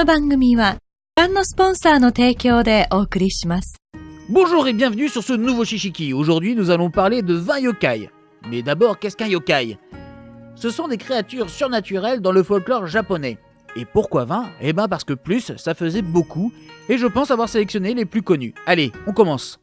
の番組はご覧のスポンサーの提供でお送りします。 Bonjour et bienvenue sur ce nouveau Shishiki. Aujourd'hui, nous allons parler de 20 yokai. Mais d'abord, qu'est-ce qu'un yokai? Ce sont des créatures surnaturelles dans le folklore japonais. Et pourquoi 20? Eh ben parce que plus, ça faisait beaucoup, et je pense avoir sélectionné les plus connus. Allez, on commence.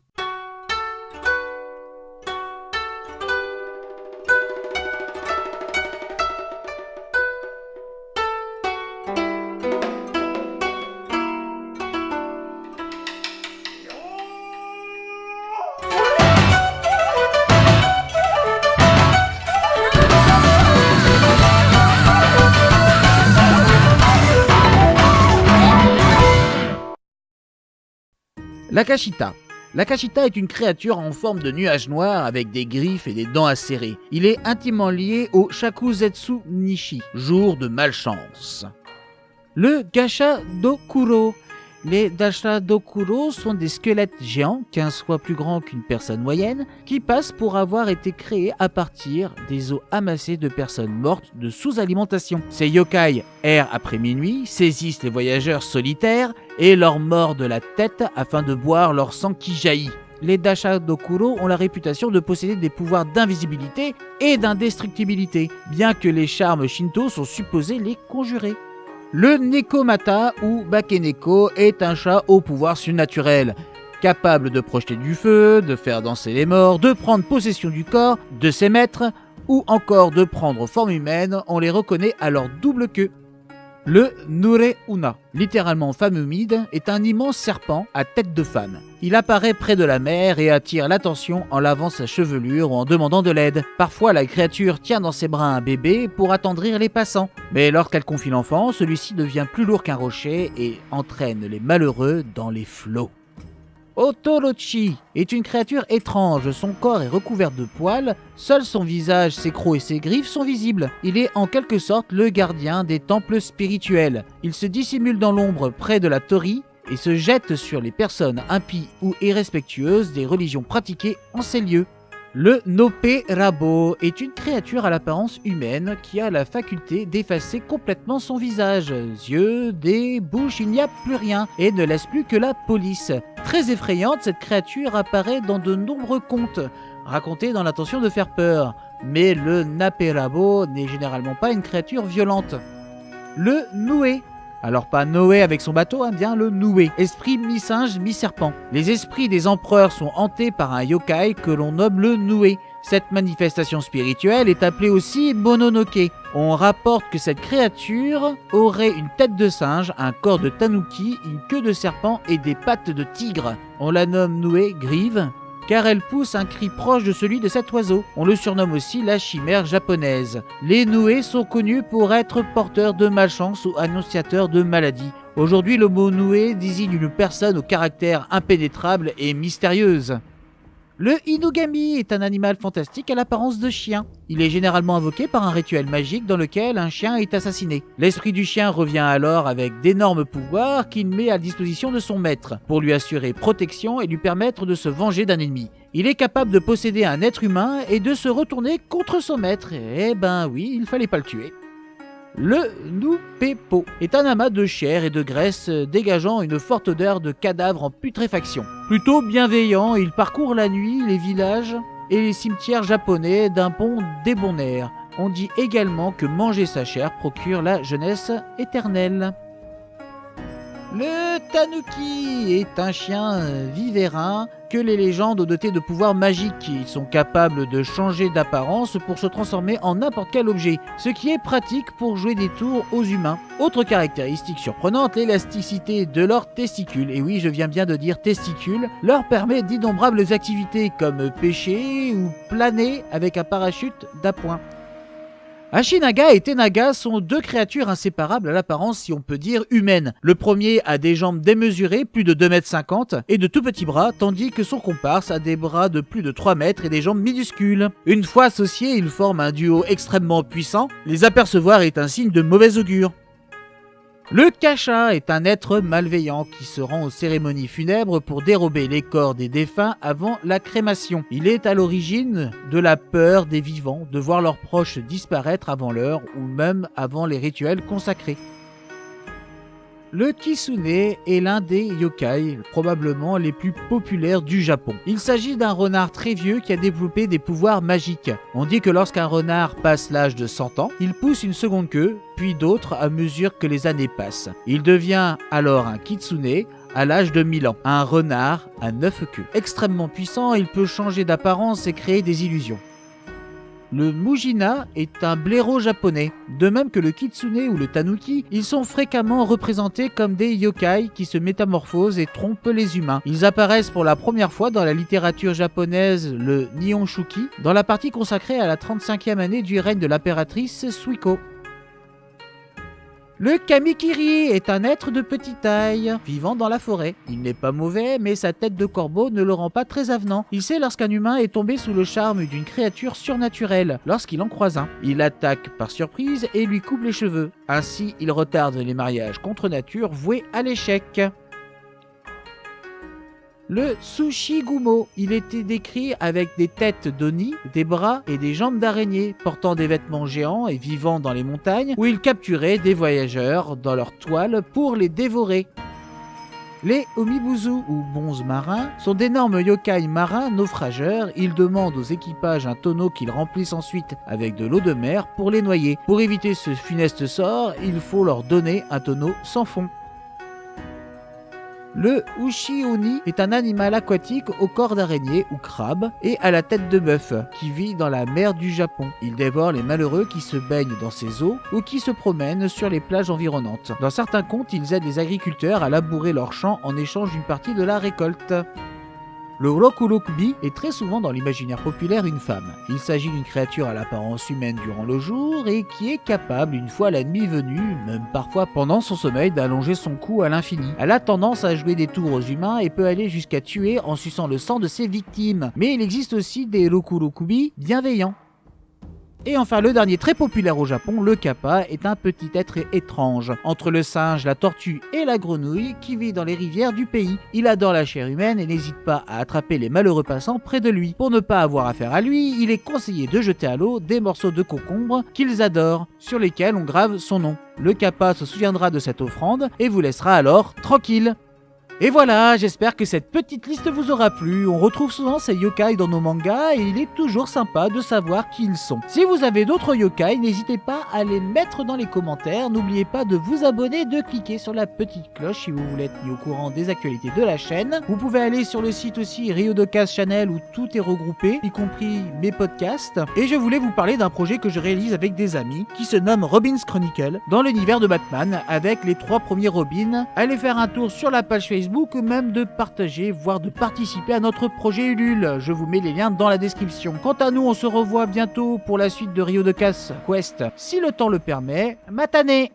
L'Akashita. L'Akashita est une créature en forme de nuage noir avec des griffes et des dents acérées. Il est intimement lié au Shakuzetsu Nishi, jour de malchance. Le Gashadokuro. Les Gashadokuro sont des squelettes géants, 15 fois plus grands qu'une personne moyenne, qui passent pour avoir été créés à partir des os amassés de personnes mortes de sous-alimentation. Ces yokai errent après minuit, saisissent les voyageurs solitaires et leur mordent de la tête afin de boire leur sang qui jaillit. Les Gashadokuro ont la réputation de posséder des pouvoirs d'invisibilité et d'indestructibilité, bien que les charmes shinto sont supposés les conjurer. Le Nekomata ou Bakeneko est un chat au pouvoir surnaturel, capable de projeter du feu, de faire danser les morts, de prendre possession du corps de ses maîtres ou encore de prendre forme humaine, on les reconnaît à leur double queue. Le Nureuna, littéralement femme humide, est un immense serpent à tête de femme. Il apparaît près de la mer et attire l'attention en lavant sa chevelure ou en demandant de l'aide. Parfois, la créature tient dans ses bras un bébé pour attendrir les passants. Mais lorsqu'elle confie l'enfant, celui-ci devient plus lourd qu'un rocher et entraîne les malheureux dans les flots. Otorochi est une créature étrange, son corps est recouvert de poils, seul son visage, ses crocs et ses griffes sont visibles. Il est en quelque sorte le gardien des temples spirituels. Il se dissimule dans l'ombre près de la torii et se jette sur les personnes impies ou irrespectueuses des religions pratiquées en ces lieux. Le Noperabo est une créature à l'apparence humaine qui a la faculté d'effacer complètement son visage. Yeux, dés, bouche, il n'y a plus rien et ne laisse plus que la police. Très effrayante, cette créature apparaît dans de nombreux contes, racontés dans l'intention de faire peur. Mais le Naperabo n'est généralement pas une créature violente. Le Noué. Alors pas Noé avec son bateau, bien le Noué, esprit mi-singe, mi-serpent. Les esprits des empereurs sont hantés par un yokai que l'on nomme le Noué. Cette manifestation spirituelle est appelée aussi Mononoke. On rapporte que cette créature aurait une tête de singe, un corps de tanuki, une queue de serpent et des pattes de tigre. On la nomme Noué Grive, car elle pousse un cri proche de celui de cet oiseau. On le surnomme aussi la chimère japonaise. Les Noués sont connus pour être porteurs de malchance ou annonciateurs de maladies. Aujourd'hui, le mot Noué désigne une personne au caractère impénétrable et mystérieuse. Le Inugami est un animal fantastique à l'apparence de chien. Il est généralement invoqué par un rituel magique dans lequel un chien est assassiné. L'esprit du chien revient alors avec d'énormes pouvoirs qu'il met à disposition de son maître pour lui assurer protection et lui permettre de se venger d'un ennemi. Il est capable de posséder un être humain et de se retourner contre son maître. Eh ben oui, il fallait pas le tuer. Le Nupepo est un amas de chair et de graisse dégageant une forte odeur de cadavre en putréfaction. Plutôt bienveillant, il parcourt la nuit les villages et les cimetières japonais d'un bon débonnaire. On dit également que manger sa chair procure la jeunesse éternelle. Le Tanuki est un chien vivérin que les légendes ont doté de pouvoirs magiques. Ils sont capables de changer d'apparence pour se transformer en n'importe quel objet, ce qui est pratique pour jouer des tours aux humains. Autre caractéristique surprenante, l'élasticité de leurs testicules. Et oui, je viens bien de dire testicules, leur permet d'innombrables activités comme pêcher ou planer avec un parachute d'appoint. Ashinaga et Tenaga sont deux créatures inséparables à l'apparence, si on peut dire, humaine. Le premier a des jambes démesurées, plus de 2,50 m, et de tout petits bras, tandis que son comparse a des bras de plus de 3 mètres et des jambes minuscules. Une fois associés, ils forment un duo extrêmement puissant. Les apercevoir est un signe de mauvais augure. Le Kasha est un être malveillant qui se rend aux cérémonies funèbres pour dérober les corps des défunts avant la crémation. Il est à l'origine de la peur des vivants de voir leurs proches disparaître avant l'heure ou même avant les rituels consacrés. Le kitsune est l'un des yokai, probablement les plus populaires du Japon. Il s'agit d'un renard très vieux qui a développé des pouvoirs magiques. On dit que lorsqu'un renard passe l'âge de 100 ans, il pousse une seconde queue, puis d'autres à mesure que les années passent. Il devient alors un kitsune à l'âge de 1000 ans, un renard à 9 queues. Extrêmement puissant, il peut changer d'apparence et créer des illusions. Le Mujina est un blaireau japonais. De même que le kitsune ou le tanuki, ils sont fréquemment représentés comme des yokai qui se métamorphosent et trompent les humains. Ils apparaissent pour la première fois dans la littérature japonaise, le Nihonshuki, dans la partie consacrée à la 35e année du règne de l'impératrice Suiko. Le Kamikiri est un être de petite taille, vivant dans la forêt. Il n'est pas mauvais, mais sa tête de corbeau ne le rend pas très avenant. Il sait lorsqu'un humain est tombé sous le charme d'une créature surnaturelle, lorsqu'il en croise un. Il attaque par surprise et lui coupe les cheveux. Ainsi, il retarde les mariages contre nature voués à l'échec. Le Tsushigumo, il était décrit avec des têtes d'oni, des bras et des jambes d'araignée, portant des vêtements géants et vivant dans les montagnes, où il capturait des voyageurs dans leurs toiles pour les dévorer. Les Omibuzu, ou bonzes marins, sont d'énormes yokai marins naufrageurs. Ils demandent aux équipages un tonneau qu'ils remplissent ensuite avec de l'eau de mer pour les noyer. Pour éviter ce funeste sort, il faut leur donner un tonneau sans fond. Le Ushi-Oni est un animal aquatique au corps d'araignée ou crabe et à la tête de bœuf qui vit dans la mer du Japon. Il dévore les malheureux qui se baignent dans ses eaux ou qui se promènent sur les plages environnantes. Dans certains contes, ils aident les agriculteurs à labourer leurs champs en échange d'une partie de la récolte. Le Rokurokubi est très souvent dans l'imaginaire populaire une femme. Il s'agit d'une créature à l'apparence humaine durant le jour et qui est capable, une fois la nuit venue, même parfois pendant son sommeil, d'allonger son cou à l'infini. Elle a tendance à jouer des tours aux humains et peut aller jusqu'à tuer en suçant le sang de ses victimes. Mais il existe aussi des Rokurokubi bienveillants. Et enfin, le dernier très populaire au Japon, le kappa, est un petit être étrange, entre le singe, la tortue et la grenouille, qui vit dans les rivières du pays. Il adore la chair humaine et n'hésite pas à attraper les malheureux passants près de lui. Pour ne pas avoir affaire à lui, il est conseillé de jeter à l'eau des morceaux de concombre qu'ils adorent, sur lesquels on grave son nom. Le kappa se souviendra de cette offrande et vous laissera alors tranquille. Et voilà, j'espère que cette petite liste vous aura plu. On retrouve souvent ces yokai dans nos mangas et il est toujours sympa de savoir qui ils sont. Si vous avez d'autres yokai, n'hésitez pas à les mettre dans les commentaires. N'oubliez pas de vous abonner, de cliquer sur la petite cloche si vous voulez être mis au courant des actualités de la chaîne. Vous pouvez aller sur le site aussi Ryodocast Channel où tout est regroupé, y compris mes podcasts. Et je voulais vous parler d'un projet que je réalise avec des amis qui se nomme Robin's Chronicle dans l'univers de Batman avec les 3 premiers Robins. Allez faire un tour sur la page Facebook ou même de partager, voire de participer à notre projet Ulule. Je vous mets les liens dans la description. Quant à nous, on se revoit bientôt pour la suite de Ryodocast Quest, si le temps le permet. Matane!